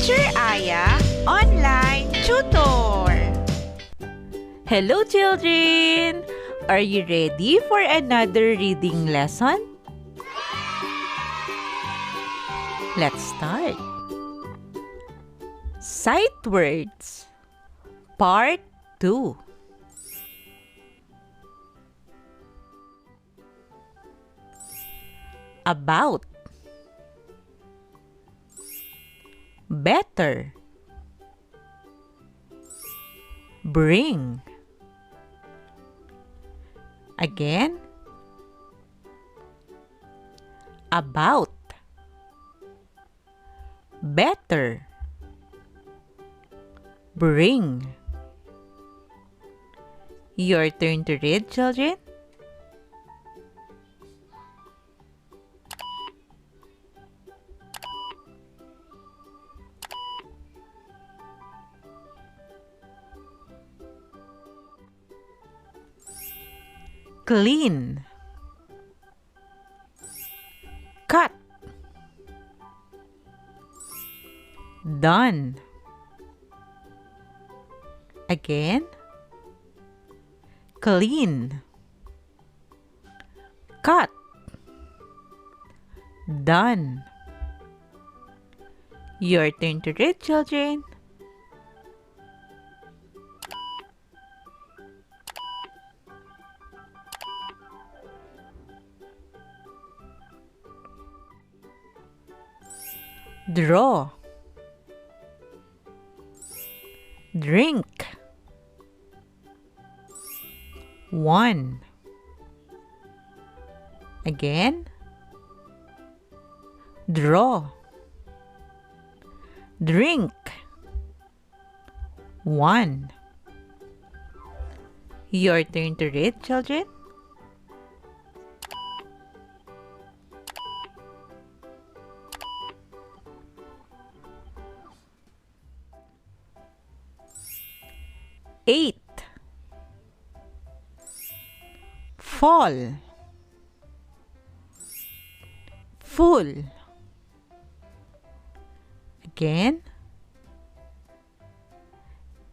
Teacher Aya Online Tutor. Hello children! Are you ready for another reading lesson? Let's start. Sight words, Part 2. About, better, bring, again, about, better, bring. Your turn to read, children. Clean, cut, done, again, clean, cut, done. Your turn to read, children. Draw, drink, one, again, draw, drink, one. Your turn to read, children. Eight, fall, full, again,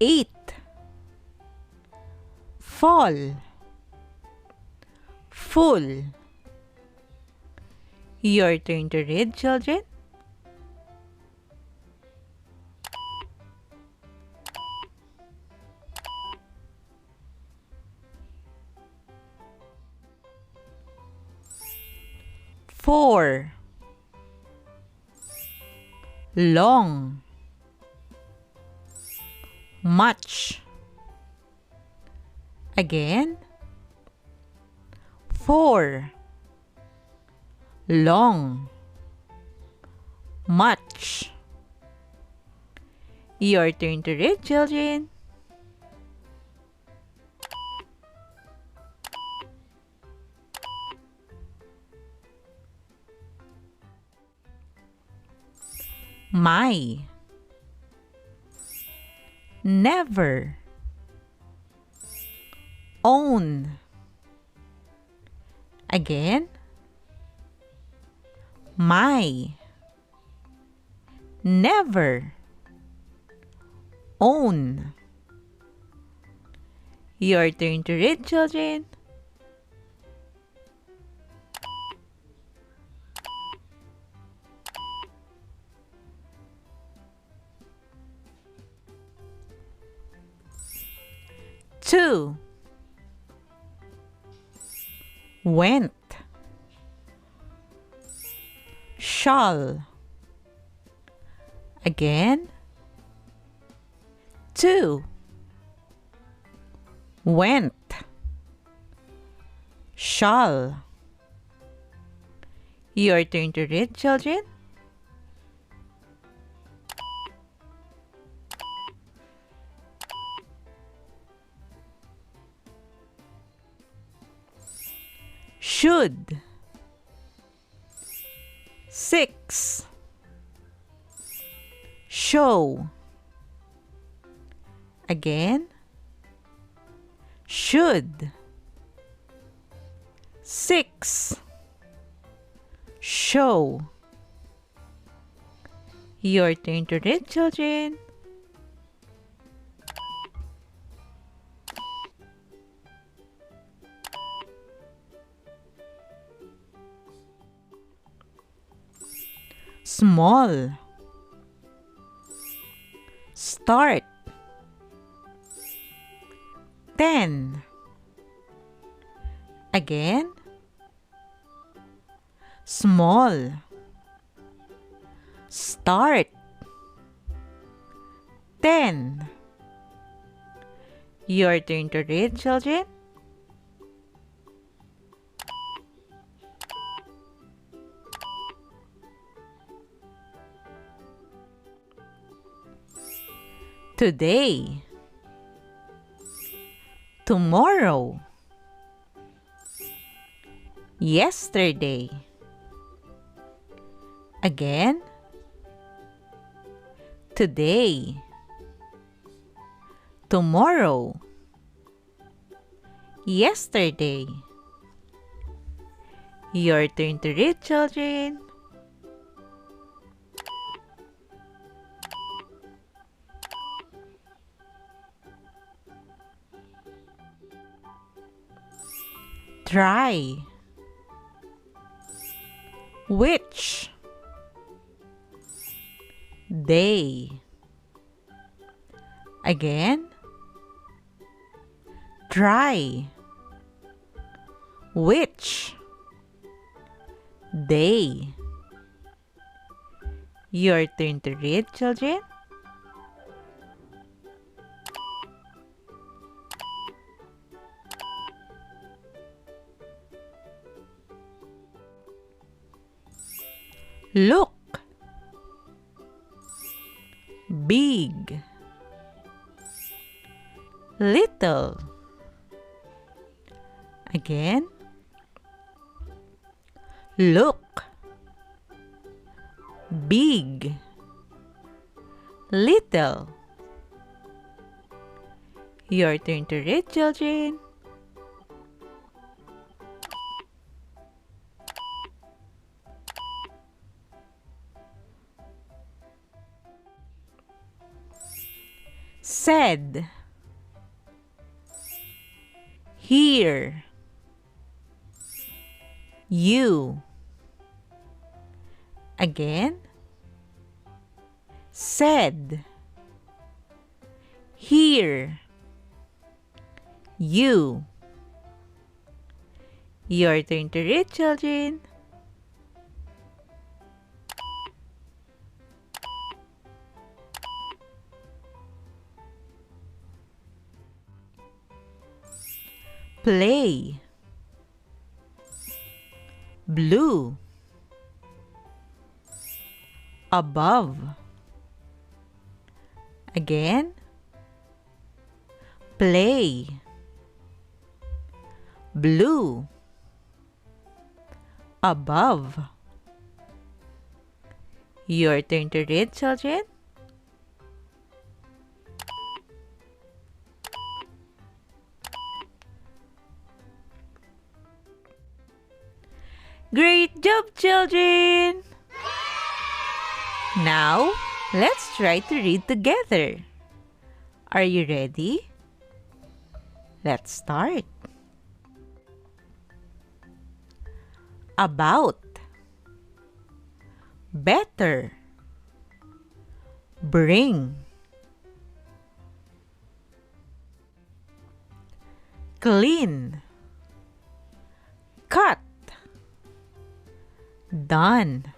eight, fall, full. Your turn to read, children. Four, long, much, again, four, long, much. Your turn to read, children. My, never, own, again, my, never, own. Your turn to read, children. Two, went, shall, again, two, went, shall. Your turn to read, children. Should, six, show, again, should, six, show. Your turn to read, children. Small. Start. 10. Again. Small. Start. 10. Your turn to read, children. Today. Tomorrow. Yesterday. Again. Today. Tomorrow. Yesterday. Your turn to read, children. Try. Which? Day. Again. Try. Which? Day. Your turn to read, children. Look. Big. Little. Again. Look. Big. Little. Your turn to read, children. Said. Here. You. Again. Said. Here. You. Your turn to read, children. Play. Blue. Above. Again. Play. Blue. Above. Your turn to read, children. Great job, children! Now, let's try to read together. Are you ready? Let's start. About. Better. Bring. Clean. Cut. Done.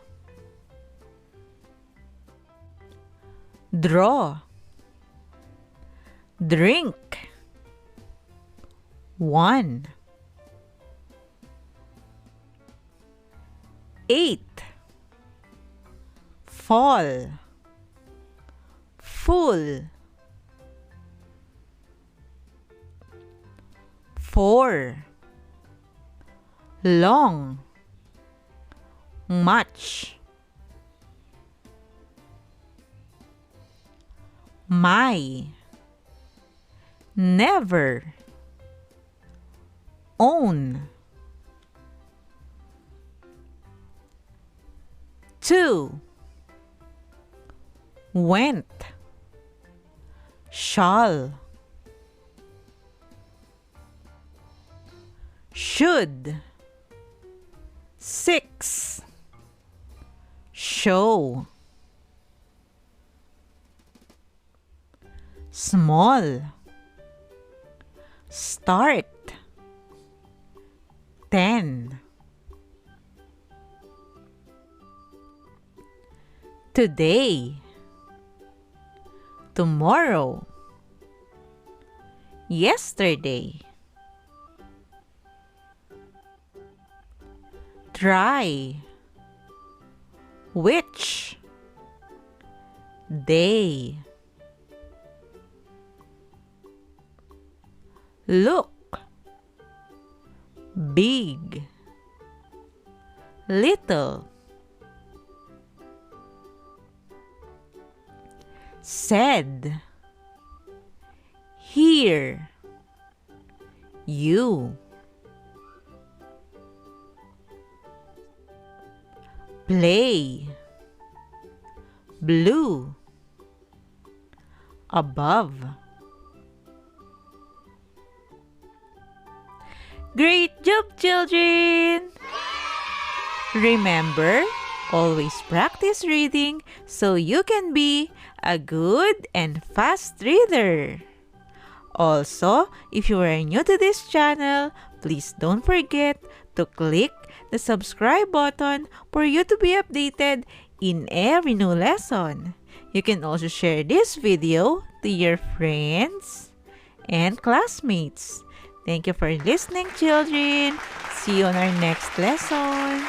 Draw. Drink. 1. 8. Fall. Full. 4. Long. Much. My. Never. Own. 2. went, shall, should, 6, show, small, start, 10, today, tomorrow, yesterday, try, which, day, look, big, little, said, here, you, play, blue, above. Great job, children! Remember, always practice reading so you can be a good and fast reader. Also, if you are new to this channel, please don't forget to click the subscribe button for you to be updated in every new lesson. You can also share this video to your friends and classmates. Thank you for listening, children. See you on our next lesson.